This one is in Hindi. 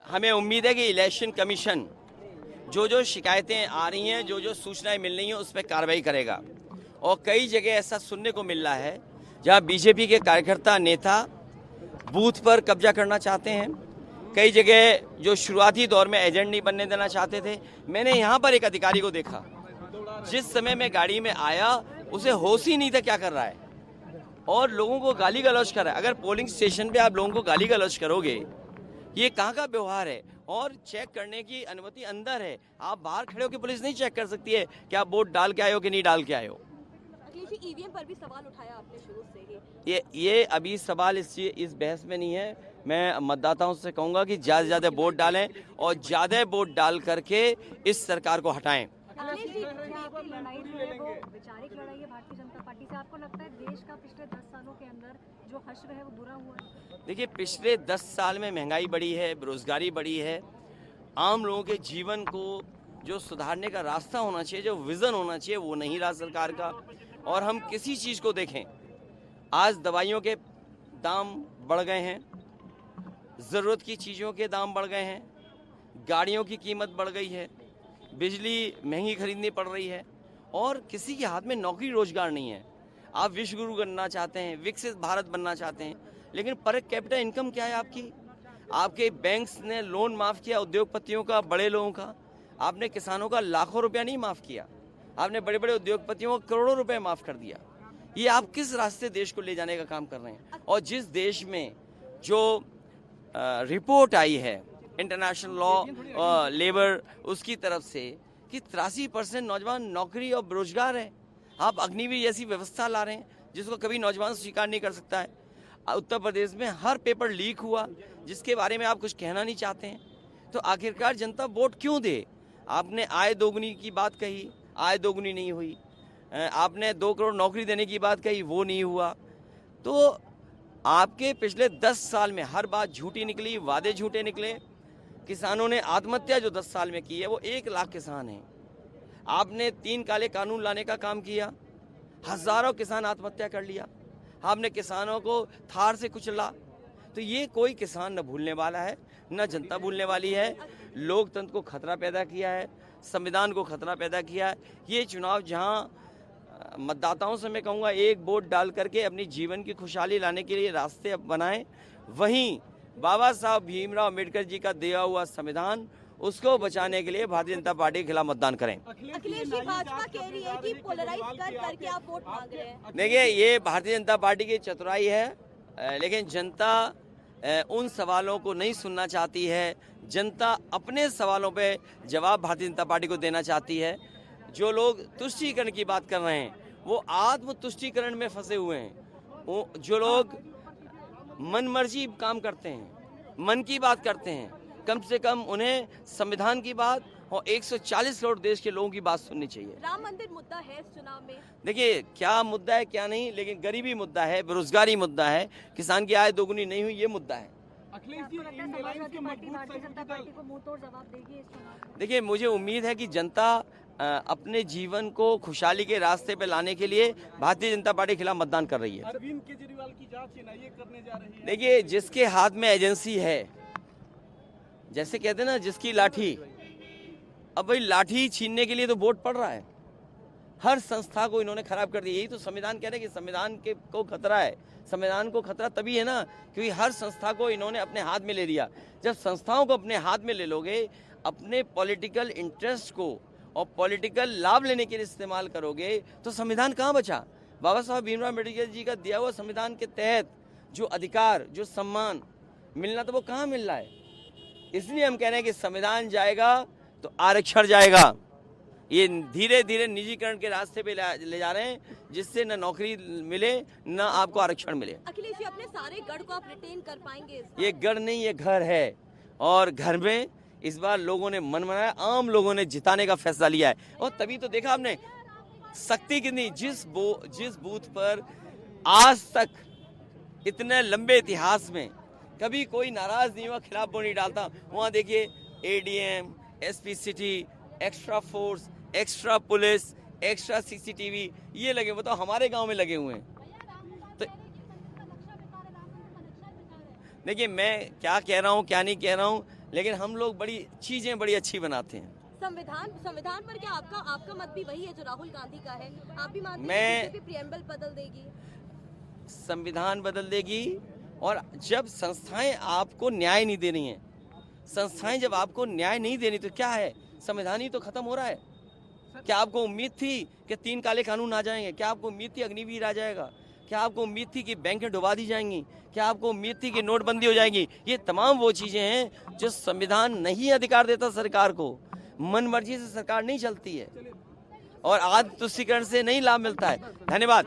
हमें उम्मीद है कि इलेक्शन कमीशन जो शिकायतें आ रही हैं, जो सूचनाएं मिल रही हैं, उस पर कार्रवाई करेगा। और कई जगह ऐसा सुनने को मिल रहा है जहां बीजेपी के कार्यकर्ता नेता बूथ पर कब्जा करना चाहते हैं। कई जगह जो शुरुआती दौर में एजेंट नहीं बनने देना चाहते थे। मैंने यहाँ पर एक अधिकारी को देखा, जिस समय मैं गाड़ी में आया उसे होश ही नहीं था क्या कर रहा है, और लोगों को गाली गलौज कर रहा है। अगर पोलिंग स्टेशन पे आप लोगों को गाली गलौज करोगे, ये कहाँ का व्यवहार है? और चेक करने की अनुमति अंदर है, आप बाहर खड़े होकर पुलिस नहीं चेक कर सकती है कि आप वोट डाल के आए हो कि नहीं डाल के आए हो। ईवीएम पर भी सवाल उठाया आपने शुरू से ही। ये अभी सवाल इस बहस में नहीं है। मैं मतदाताओं से कहूंगा कि ज्यादा से ज्यादा वोट डालें और ज्यादा वोट डाल करके इस सरकार को हटाएं। आपकी लड़ाई जो है वो वैचारिक लड़ाई है भारतीय जनता पार्टी से। आपको लगता है देश का पिछले 10 सालों के अंदर जो हश्र है वो बुरा हुआ है? देखिए, पिछले 10 साल में महंगाई बढ़ी है, बेरोजगारी बढ़ी है। आम लोगों के जीवन को जो सुधारने का रास्ता होना चाहिए, जो विजन होना चाहिए, वो नहीं रहा सरकार का। और हम किसी चीज को देखें, आज दवाइयों के दाम बढ़ गए हैं, जरूरत की चीजों के दाम बढ़ गए हैं, गाड़ियों की कीमत बढ़ गई है, बिजली महंगी खरीदनी पड़ रही है, और किसी के हाथ में नौकरी रोजगार नहीं है। आप विश्व गुरु बनना चाहते हैं, विकसित भारत बनना चाहते हैं, लेकिन पर कैपिटा इनकम क्या है आपकी? आपके बैंक्स ने लोन माफ किया उद्योगपतियों का, बड़े लोगों का। आपने किसानों का लाखों रुपया नहीं माफ किया, आपने बड़े बड़े उद्योगपतियों को करोड़ों रुपए माफ कर दिया। ये आप किस रास्ते देश को ले जाने का काम कर रहे हैं? और जिस देश में जो रिपोर्ट आई है इंटरनेशनल लॉ लेबर उसकी तरफ से कि 83% नौजवान नौकरी और बेरोजगार है, आप अग्निवीर जैसी व्यवस्था ला रहे हैं जिसको कभी नौजवान स्वीकार नहीं कर सकता है। उत्तर प्रदेश में हर पेपर लीक हुआ जिसके बारे में आप कुछ कहना नहीं चाहते हैं, तो आखिरकार जनता वोट क्यों दे? आपने आय दोगुनी की बात कही, आय दोगुनी नहीं हुई। आपने 2 करोड़ नौकरी देने की बात कही, वो नहीं हुआ। तो आपके पिछले 10 साल में हर बात झूठी निकली, वादे झूठे निकले। किसानों ने आत्महत्या जो 10 साल में की है वो 1 लाख किसान हैं। आपने 3 काले कानून लाने का काम किया, हजारों किसान आत्महत्या कर लिया। आपने किसानों को थार से कुचला। तो ये कोई किसान न भूलने वाला है, न जनता भूलने वाली है। लोकतंत्र को खतरा पैदा किया है, संविधान को खतरा पैदा किया है। ये चुनाव जहां मतदाताओं से मैं कहूँगा एक वोट डाल करके अपनी जीवन की खुशहाली लाने के लिए रास्ते बनाएं, वहीं बाबा साहब भीमराव अम्बेडकर जी का दिया हुआ संविधान, उसको बचाने के लिए भारतीय जनता पार्टी के खिलाफ मतदान करें। अखिलेश जी, भाजपा कह रही है कि पोलराइज करके आप वोट मांग रहे हैं। देखिए, ये भारतीय जनता पार्टी की चतुराई है, लेकिन जनता उन सवालों को नहीं सुनना चाहती है। जनता अपने सवालों पे जवाब भारतीय जनता पार्टी को देना चाहती है। जो लोग तुष्टीकरण की बात कर रहे हैं वो आत्म तुष्टीकरण में फंसे हुए हैं। जो लोग मनमर्जी काम करते हैं, मन की बात करते हैं, कम से कम उन्हें संविधान की बात और 140 करोड़ देश के लोगों की बात सुननी चाहिए। राम मंदिर मुद्दा है इस चुनाव में। देखिए, क्या मुद्दा है क्या नहीं, लेकिन गरीबी मुद्दा है, बेरोजगारी मुद्दा है, किसान की आय दोगुनी नहीं हुई, ये मुद्दा है। अखिलेश जी, समाजवादी पार्टी भारतीय जनता पार्टी को मुंह तोड़ जवाब देगी इस चुनाव में? देखिए, मुझे उम्मीद है कि जनता अपने जीवन को खुशहाली के रास्ते पे लाने के लिए भारतीय जनता पार्टी के खिलाफ मतदान कर रही है। अरविंद केजरीवाल की जांच एनआईए करने जा रही है। देखिए, जिसके हाथ में एजेंसी है, जैसे कहते हैं ना, जिसकी लाठी, अब भाई लाठी छीनने के लिए तो वोट पड़ रहा है। हर संस्था को इन्होंने खराब कर दिया। यही तो संविधान कह रहे हैं कि संविधान के को खतरा है। संविधान को खतरा तभी है ना क्योंकि हर संस्था को इन्होंने अपने हाथ में ले लिया। जब संस्थाओं को अपने हाथ में ले लोगे, अपने पॉलिटिकल इंटरेस्ट को और पॉलिटिकल लाभ लेने के लिए इस्तेमाल करोगे, तो संविधान कहाँ बचा? बाबा साहब भीमराव अम्बेडकर जी का दिया हुआ संविधान के तहत जो अधिकार, जो सम्मान मिलना था, वो कहाँ मिल रहा है? इसलिए हम कह रहे हैं कि संविधान जाएगा तो आरक्षण जाएगा। ये धीरे धीरे निजीकरण के रास्ते पे ले जा रहे हैं, जिससे न नौकरी मिले न आपको आरक्षण मिले। अखिलेश जी, अपने सारे गढ़ को आप रिटेन कर पाएंगे? ये गढ़ नहीं, ये घर है, और घर में इस बार लोगों ने मन बनाया, आम लोगों ने जिताने का फैसला लिया है। और तभी तो देखा आपने शक्ति कितनी, जिस बूथ पर आज तक इतने लंबे इतिहास में कभी कोई नाराज नहीं हुआ, खिलाफ वोट नहीं डालता, वहां देखिए ADM, SP city, extra force, extra police, extra CCTV ये लगे। वो तो हमारे गांव में लगे हुए हैं। देखिए, मैं क्या कह रहा हूँ क्या नहीं कह रहा हूँ, लेकिन हम लोग बड़ी चीजें बड़ी अच्छी बनाते हैं। संविधान पर क्या आपका मत भी वही है जो राहुल गांधी का है? आप भी मानते हैं मैं- कि बीजेपी प्रियम्बल बदल देगी? संविधान बदल देगी, और जब संस्थाएं आपको न्याय नहीं दे रही हैं, संस्थाएं जब आपको न्याय नहीं दे रही, तो क्या है, संविधान ही तो खत्म हो रहा है। क्या आपको उम्मीद थी कि 3 काले कानून आ जाएंगे? क्या आपको उम्मीद थी अग्निवीर आ जाएगा? क्या आपको उम्मीद थी कि बैंकें डुबा दी जाएंगी? क्या आपको उम्मीद थी कि नोटबंदी हो जाएगी? ये तमाम वो चीजें हैं जो संविधान नहीं अधिकार देता सरकार को। मन मर्जी से सरकार नहीं चलती है, और आत्म तुष्टीकरण से नहीं लाभ मिलता है। धन्यवाद।